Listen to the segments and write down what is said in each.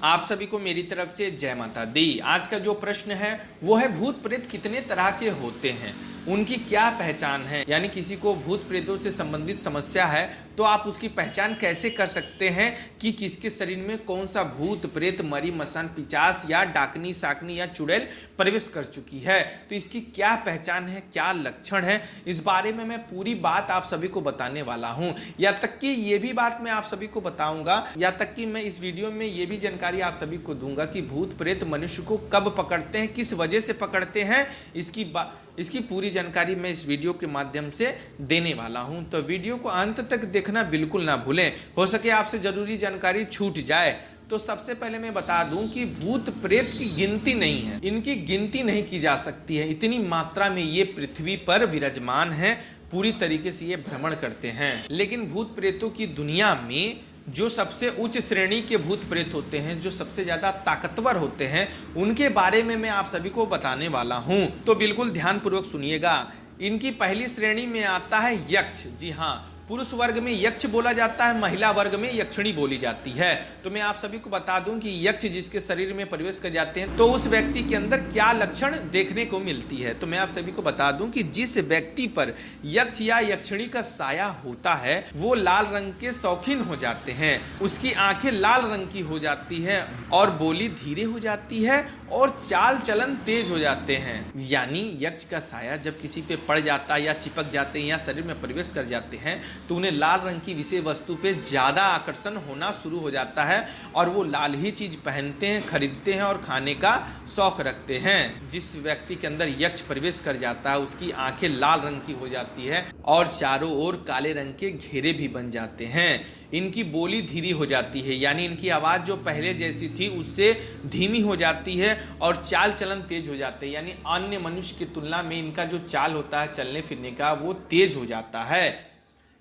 आप सभी को मेरी तरफ से जय माता दी। आज का जो प्रश्न है वो है भूत प्रेत कितने तरह के होते हैं, उनकी क्या पहचान है। यानी किसी को भूत प्रेतों से संबंधित समस्या है तो आप उसकी पहचान कैसे कर सकते हैं कि किसके शरीर में कौन सा भूत प्रेत मरी मसान पिचास या डाकनी साकनी या चुड़ैल प्रवेश कर चुकी है। तो इसकी क्या पहचान है, क्या लक्षण है, इस बारे में मैं पूरी बात आप सभी को बताने वाला हूं। या तक कि ये भी बात मैं आप सभी को बताऊंगा, या तक कि मैं इस वीडियो में ये भी जानकारी आप सभी को दूंगा कि भूत प्रेत मनुष्य को कब पकड़ते हैं, किस वजह से पकड़ते हैं, इसकी पूरी जानकारी मैं इस वीडियो के माध्यम से देने वाला हूं। तो वीडियो को अंत तक देखना बिल्कुल ना भूलें, हो सके आपसे जरूरी जानकारी छूट जाए। तो सबसे पहले मैं बता दूं कि भूत प्रेत की गिनती नहीं है, इनकी गिनती नहीं की जा सकती है। इतनी मात्रा में ये पृथ्वी पर विराजमान है, पूरी तरीके से ये भ्रमण करते हैं। लेकिन भूत प्रेतों की दुनिया में जो सबसे उच्च श्रेणी के भूत प्रेत होते हैं, जो सबसे ज्यादा ताकतवर होते हैं, उनके बारे में मैं आप सभी को बताने वाला हूं। तो बिल्कुल ध्यानपूर्वक सुनिएगा। इनकी पहली श्रेणी में आता है यक्ष। जी हाँ, पुरुष वर्ग में यक्ष बोला जाता है, महिला वर्ग में यक्षिणी बोली जाती है। तो मैं आप सभी को बता दूं कि यक्ष जिसके शरीर में प्रवेश कर जाते हैं तो उस व्यक्ति के अंदर क्या लक्षण देखने को मिलती है। तो मैं आप सभी को बता दूं कि जिस व्यक्ति पर यक्ष या यक्षिणी का साया होता है वो लाल रंग के शौकीन हो जाते हैं, उसकी आंखें लाल रंग की हो जाती है और बोली धीरे हो जाती है और चाल चलन तेज हो जाते हैं। यानी यक्ष का साया जब किसी पे पड़ जाता है या चिपक जाते हैं या शरीर में प्रवेश कर जाते हैं तो उन्हें लाल रंग की विषय वस्तु पे ज़्यादा आकर्षण होना शुरू हो जाता है और वो लाल ही चीज़ पहनते हैं, खरीदते हैं और खाने का शौक रखते हैं। जिस व्यक्ति के अंदर यक्ष प्रवेश कर जाता है उसकी आंखें लाल रंग की हो जाती है और चारों ओर काले रंग के घेरे भी बन जाते हैं। इनकी बोली धीरी हो जाती है, यानी इनकी आवाज़ जो पहले जैसी थी उससे धीमी हो जाती है और चाल चलन तेज हो जाते हैं। यानी अन्य मनुष्य की तुलना में इनका जो चाल होता है चलने फिरने का वो तेज हो जाता है।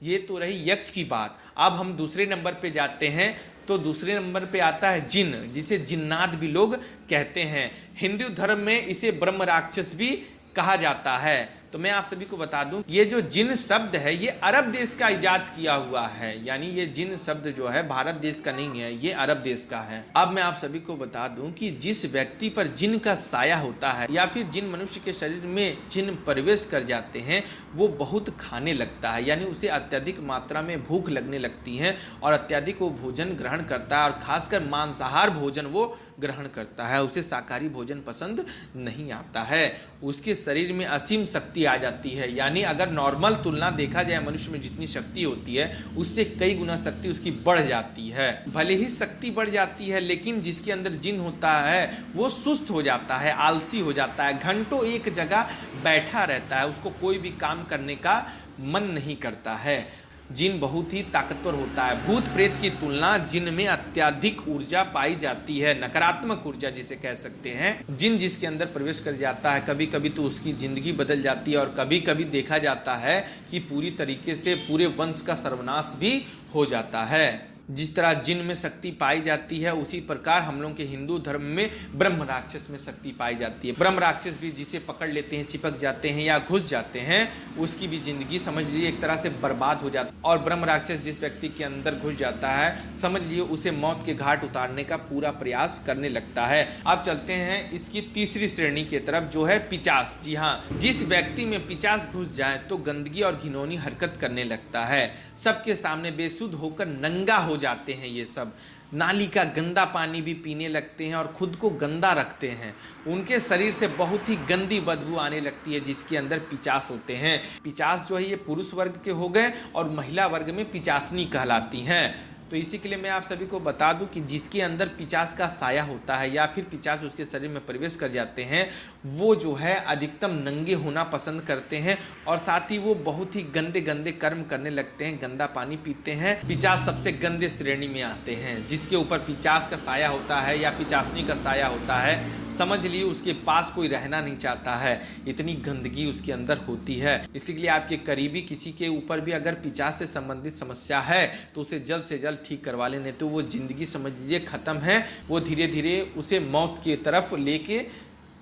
ये तो रही यक्ष की बात। अब हम दूसरे नंबर पे जाते हैं तो दूसरे नंबर पे आता है जिन, जिसे जिन्नात भी लोग कहते हैं। हिंदू धर्म में इसे ब्रह्म राक्षस भी कहा जाता है। तो मैं आप सभी को बता दूं ये जो जिन शब्द है ये अरब देश का इजाद किया हुआ है, यानी ये जिन शब्द जो है भारत देश का नहीं है, ये अरब देश का है। अब मैं आप सभी को बता दूं कि जिस व्यक्ति पर जिन का साया होता है या फिर जिन मनुष्य के शरीर में जिन प्रवेश कर जाते हैं वो बहुत खाने लगता है, यानी उसे अत्यधिक मात्रा में भूख लगने लगती है और अत्यधिक वो भोजन ग्रहण करता है और खासकर मांसाहार भोजन वो ग्रहण करता है। उसे शाकाहारी भोजन पसंद नहीं आता है। उसके शरीर में असीम शक्ति आ जाती है, यानी अगर नॉर्मल तुलना देखा जाए मनुष्य में जितनी शक्ति होती है उससे कई गुना शक्ति उसकी बढ़ जाती है। भले ही शक्ति बढ़ जाती है लेकिन जिसके अंदर जिन होता है वो सुस्त हो जाता है, आलसी हो जाता है, घंटों एक जगह बैठा रहता है, उसको कोई भी काम करने का मन नहीं करता है। जिन बहुत ही ताकतवर होता है। भूत प्रेत की तुलना जिन में अत्यधिक ऊर्जा पाई जाती है, नकारात्मक ऊर्जा जिसे कह सकते हैं। जिन जिसके अंदर प्रवेश कर जाता है कभी कभी तो उसकी जिंदगी बदल जाती है और कभी कभी देखा जाता है कि पूरी तरीके से पूरे वंश का सर्वनाश भी हो जाता है। जिस तरह जिन में शक्ति पाई जाती है उसी प्रकार हम लोग के हिंदू धर्म में ब्रह्म राक्षस में शक्ति पाई जाती है। ब्रह्म राक्षस भी जिसे पकड़ लेते हैं, चिपक जाते हैं या घुस जाते हैं, उसकी भी जिंदगी समझ लीजिए एक तरह से बर्बाद हो जाती है। और ब्रह्म राक्षस जिस व्यक्ति के अंदर घुस जाता है समझ लीजिए उसे मौत के घाट उतारने का पूरा प्रयास करने लगता है। अब चलते हैं इसकी तीसरी श्रेणी की तरफ जो है पिचास। जी हाँ, जिस व्यक्ति में पिचास घुस जाए तो गंदगी और घिनौनी हरकत करने लगता है। सबके सामने बेसुध होकर नंगा हो जाते हैं। ये सब नाली का गंदा पानी भी पीने लगते हैं और खुद को गंदा रखते हैं। उनके शरीर से बहुत ही गंदी बदबू आने लगती है जिसके अंदर पिचास होते हैं। पिचास जो है ये पुरुष वर्ग के हो गए और महिला वर्ग में पिचासनी कहलाती हैं। तो इसी के लिए मैं आप सभी को बता दूं कि जिसके अंदर पिचास का साया होता है या फिर पिचास उसके शरीर में प्रवेश कर जाते हैं वो जो है अधिकतम नंगे होना पसंद करते हैं और साथ ही वो बहुत ही गंदे गंदे कर्म करने लगते हैं, गंदा पानी पीते हैं। पिचास सबसे गंदे श्रेणी में आते हैं। जिसके ऊपर पिचास का साया होता है या पिचासनी का साया होता है समझ लिए उसके पास कोई रहना नहीं चाहता है, इतनी गंदगी उसके अंदर होती है। इसीलिए आपके करीबी किसी के ऊपर भी अगर पिचास से संबंधित समस्या है तो उसे जल्द से जल्द ठीक करवा लेने, तो वो जिंदगी समझ लीजिए खत्म है। वो धीरे धीरे उसे मौत की तरफ लेके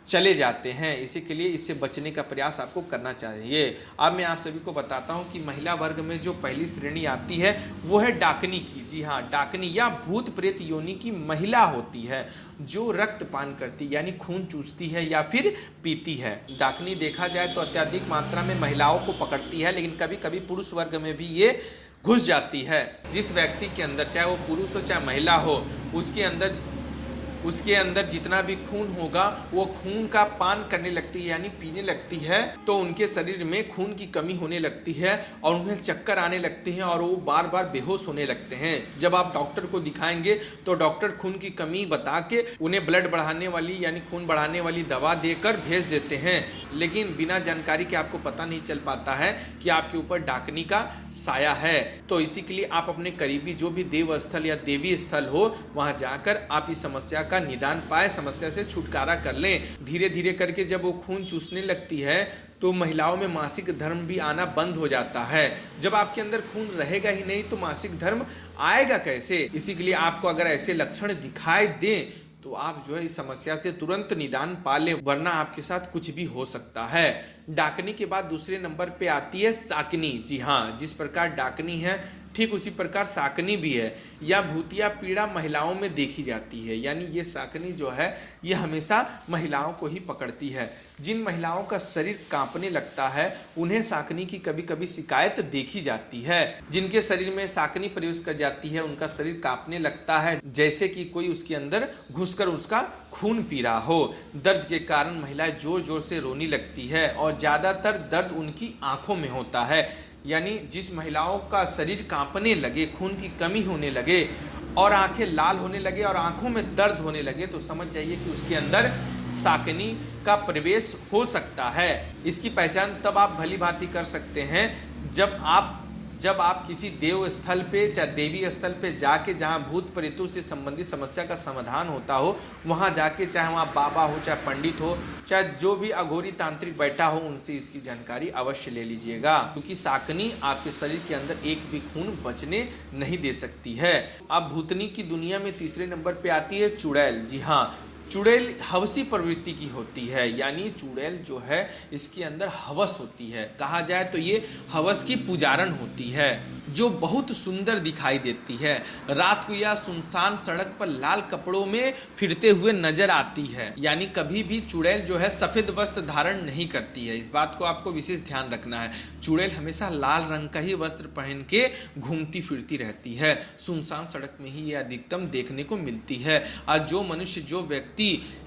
चले जाते हैं। इसी के लिए इससे बचने का प्रयास आपको करना चाहिए। अब मैं आप सभी को बताता हूं कि महिला वर्ग में जो पहली श्रेणी आती है वो है डाकनी की। जी हाँ, डाकनी या भूत प्रेत योनि की महिला होती है जो रक्तपान करती यानी खून चूसती है या फिर पीती है। डाकनी देखा जाए तो अत्यधिक मात्रा में महिलाओं को पकड़ती है, लेकिन कभी कभी पुरुष वर्ग में भी ये घुस जाती है। जिस व्यक्ति के अंदर, चाहे वो पुरुष हो चाहे महिला हो, उसके अंदर जितना भी खून होगा वो खून का पान करने लगती है यानी पीने लगती है, तो उनके शरीर में खून की कमी होने लगती है और उन्हें चक्कर आने लगते हैं और वो बार बार बेहोश होने लगते हैं। जब आप डॉक्टर को दिखाएंगे तो डॉक्टर खून की कमी बता के उन्हें ब्लड बढ़ाने वाली यानी खून बढ़ाने वाली दवा देकर भेज देते हैं, लेकिन बिना जानकारी के आपको पता नहीं चल पाता है कि आपके ऊपर डाकनी का साया है। तो इसी के लिए आप अपने करीबी जो भी देव स्थल या देवी स्थल हो वहां जाकर आप इस समस्या का निदान पाए, समस्या से छुटकारा कर लें। धीरे धीरे करके जब वो खून चूसने लगती है तो महिलाओं में मासिक धर्म भी आना बंद हो जाता है। जब आपके अंदर खून रहेगा ही नहीं तो मासिक धर्म आएगा कैसे? इसी के लिए आपको अगर ऐसे लक्षण दिखाई दें तो आप जो है इस समस्या से तुरंत निदान पा लें, वरना आपके साथ कुछ भी हो सकता है। डाकनी के बाद दूसरे नंबर पे आती है साकनी। जी हाँ, जिस प्रकार डाकनी है ठीक उसी प्रकार साकनी भी है। यह भूतिया पीड़ा महिलाओं में देखी जाती है, यानी ये साकनी जो है ये हमेशा महिलाओं को ही पकड़ती है। जिन महिलाओं का शरीर कांपने लगता है उन्हें साकनी की कभी कभी शिकायत देखी जाती है। जिनके शरीर में साकनी प्रवेश कर जाती है उनका शरीर कांपने लगता है जैसे कि कोई उसके अंदर घुसकर उसका खून पी रहा हो। दर्द के कारण महिलाएं जोर जोर से रोने लगती है और ज़्यादातर दर्द उनकी आंखों में होता है। यानी जिस महिलाओं का शरीर कांपने लगे, खून की कमी होने लगे और आंखें लाल होने लगे और आंखों में दर्द होने लगे तो समझ जाइए कि उसके अंदर साकनी का प्रवेश हो सकता है। इसकी पहचान तब आप भली भांति कर सकते हैं जब आप किसी देव स्थल पे चाहे देवी स्थल पे जाके जहाँ भूत प्रेतों से संबंधित समस्या का समाधान होता हो वहाँ जाके, चाहे वहाँ बाबा हो चाहे पंडित हो चाहे जो भी अघोरी तांत्रिक बैठा हो, उनसे इसकी जानकारी अवश्य ले लीजिएगा, क्योंकि साकनी आपके शरीर के अंदर एक भी खून बचने नहीं दे सकती है। अब भूतनी की दुनिया में तीसरे नंबर पे आती है चुड़ैल। जी हाँ, चुड़ैल हवसी प्रवृत्ति की होती है, यानी चुड़ैल जो है इसके अंदर हवस होती है। कहा जाए तो ये हवस की पुजारन होती है जो बहुत सुंदर दिखाई देती है। रात को यह सुनसान सड़क पर लाल कपड़ों में फिरते हुए नजर आती है। यानी कभी भी चुड़ैल जो है सफ़ेद वस्त्र धारण नहीं करती है, इस बात को आपको विशेष ध्यान रखना है। चुड़ैल हमेशा लाल रंग का ही वस्त्र पहन के घूमती फिरती रहती है। सुनसान सड़क में ही ये अधिकतम देखने को मिलती है। और जो मनुष्य जो व्यक्ति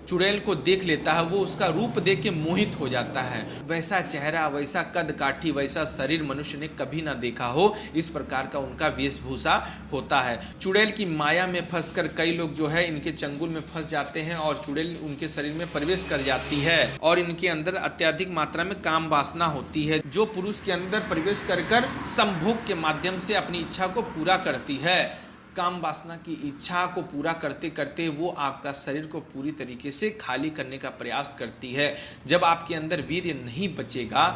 चुड़ैल को देख लेता है वो उसका रूप देख के मोहित हो जाता है। वैसा चेहरा, वैसा कद काठी, वैसा शरीर मनुष्य ने कभी ना देखा हो, इस प्रकार का उनका वेशभूषा होता है। चुड़ैल की माया में फंसकर कई लोग जो है इनके चंगुल में फंस जाते हैं और चुड़ैल उनके शरीर में प्रवेश कर जाती है और इनके अंदर अत्यधिक मात्रा में काम वासना होती है जो पुरुष के अंदर प्रवेश कर संभोग के माध्यम से अपनी इच्छा को पूरा करती है। काम वासना की इच्छा को पूरा करते करते वो आपका शरीर को पूरी तरीके से खाली करने का प्रयास करती है। जब आपके अंदर वीर्य नहीं बचेगा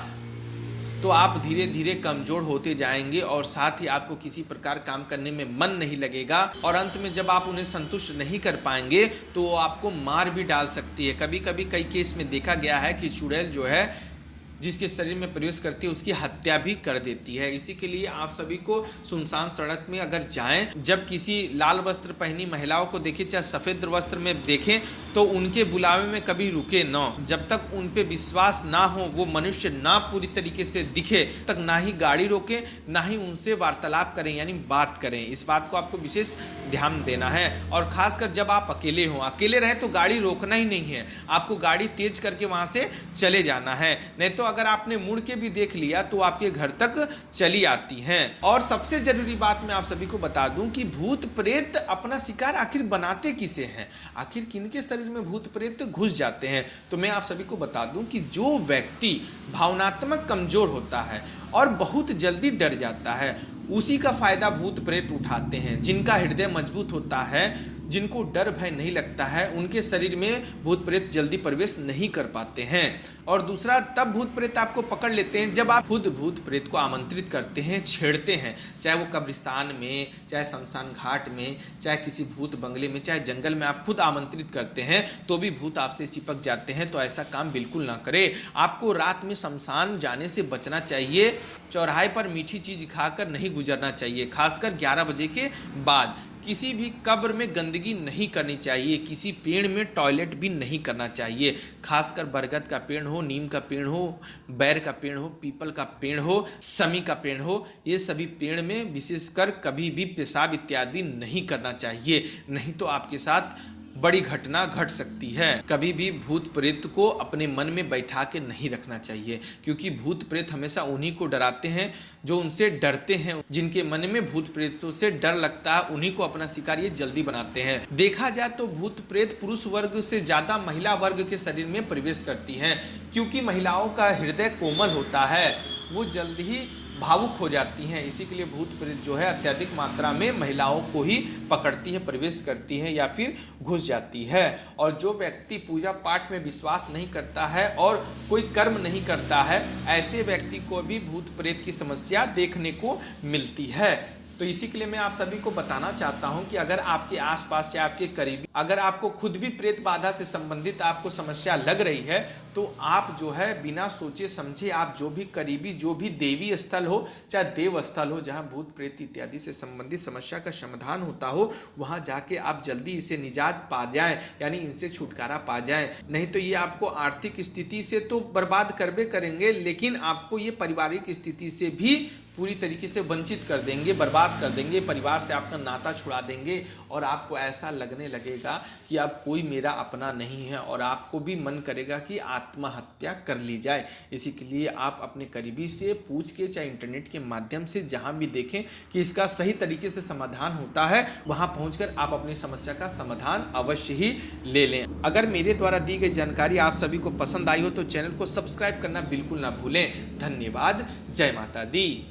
तो आप धीरे धीरे कमजोर होते जाएंगे और साथ ही आपको किसी प्रकार काम करने में मन नहीं लगेगा और अंत में जब आप उन्हें संतुष्ट नहीं कर पाएंगे तो वो आपको मार भी डाल सकती है। कभी कभी कई केस में देखा गया है कि चुड़ैल जो है जिसके शरीर में प्रवेश करती है उसकी हत्या भी कर देती है। इसी के लिए आप सभी को सुनसान सड़क में अगर जाएं, जब किसी लाल वस्त्र पहनी महिलाओं को देखें चाहे सफ़ेद वस्त्र में देखें तो उनके बुलावे में कभी रुके न। जब तक उन पे विश्वास ना हो, वो मनुष्य ना पूरी तरीके से दिखे तक ना ही गाड़ी रोकें ना ही उनसे वार्तालाप करें यानी बात करें। इस बात को आपको विशेष ध्यान देना है। और खासकर जब आप अकेले हों, अकेले रहें तो गाड़ी रोकना ही नहीं है, आपको गाड़ी तेज करके वहाँ से चले जाना है। नहीं तो अगर आपने मुड़ के भी देख लिया तो आपके घर तक चली आती हैं। और सबसे जरूरी बात मैं आप सभी को बता दूं कि भूत प्रेत अपना शिकार आखिर बनाते किसे हैं, आखिर किनके शरीर में भूत प्रेत घुस जाते हैं। तो मैं आप सभी को बता दूं कि जो व्यक्ति भावनात्मक कमजोर होता है और बहुत जल्दी डर जाता है उसी का फायदा भूत प्रेत उठाते हैं। जिनका हृदय मजबूत होता है जिनको डर भय नहीं लगता है उनके शरीर में भूत प्रेत जल्दी प्रवेश नहीं कर पाते हैं। और दूसरा, तब भूत प्रेत आपको पकड़ लेते हैं जब आप खुद भूत प्रेत को आमंत्रित करते हैं, छेड़ते हैं, चाहे वो कब्रिस्तान में, चाहे शमशान घाट में, चाहे किसी भूत बंगले में, चाहे जंगल में आप खुद आमंत्रित करते हैं तो भी भूत आपसे चिपक जाते हैं। तो ऐसा काम बिल्कुल ना करें। आपको रात में शमशान जाने से बचना चाहिए। चौराहे पर मीठी चीज खाकर नहीं गुजरना चाहिए, खासकर 11 बजे के बाद। किसी भी कब्र में गंदगी नहीं करनी चाहिए। किसी पेड़ में टॉयलेट भी नहीं करना चाहिए, खासकर बरगद का पेड़ हो, नीम का पेड़ हो, बैर का पेड़ हो, पीपल का पेड़ हो, समी का पेड़ हो, ये सभी पेड़ में विशेषकर कभी भी पेशाब इत्यादि नहीं करना चाहिए, नहीं तो आपके साथ बड़ी घटना घट सकती है। कभी भी भूत प्रेत को अपने मन में बैठा के नहीं रखना चाहिए, क्योंकि भूत प्रेत हमेशा उन्हीं को डराते हैं जो उनसे डरते हैं। जिनके मन में भूत प्रेतों से डर लगता है उन्हीं को अपना शिकार ये जल्दी बनाते हैं। देखा जाए तो भूत प्रेत पुरुष वर्ग से ज्यादा महिला वर्ग के शरीर में प्रवेश करती हैं, क्योंकि महिलाओं का हृदय कोमल होता है, वो जल्द ही भावुक हो जाती हैं। इसी के लिए भूत प्रेत जो है अत्यधिक मात्रा में महिलाओं को ही पकड़ती है, प्रवेश करती है या फिर घुस जाती है। और जो व्यक्ति पूजा पाठ में विश्वास नहीं करता है और कोई कर्म नहीं करता है, ऐसे व्यक्ति को भी भूत प्रेत की समस्या देखने को मिलती है। तो इसी के लिए मैं आप सभी को बताना चाहता हूं कि अगर आपके आसपास या आपके करीबी, अगर आपको खुद भी प्रेत बाधा से संबंधित आपको समस्या लग रही है, तो आप जो है बिना सोचे समझे आप जो भी करीबी, जो भी देवी स्थल हो, चाहे देव स्थल हो, जहां भूत प्रेत इत्यादि से संबंधित समस्या का समाधान होता हो, वहां जाके आप जल्दी इसे निजात पा जाएं, यानी इनसे छुटकारा पा जाएं। नहीं तो ये आपको आर्थिक स्थिति से तो बर्बाद करबे करेंगे, लेकिन आपको ये पारिवारिक स्थिति से भी पूरी तरीके से वंचित कर देंगे, बर्बाद कर देंगे, परिवार से आपका नाता छुड़ा देंगे और आपको ऐसा लगने लगेगा कि अब कोई मेरा अपना नहीं है और आपको भी मन करेगा कि आत्महत्या कर ली जाए। इसी के लिए आप अपने करीबी से पूछ के, चाहे इंटरनेट के माध्यम से, जहां भी देखें कि इसका सही तरीके से समाधान होता है, वहां पहुंचकर आप अपनी समस्या का समाधान अवश्य ही ले लें। अगर मेरे द्वारा दी गई जानकारी आप सभी को पसंद आई हो तो चैनल को सब्सक्राइब करना बिल्कुल ना भूलें। धन्यवाद। जय माता दी।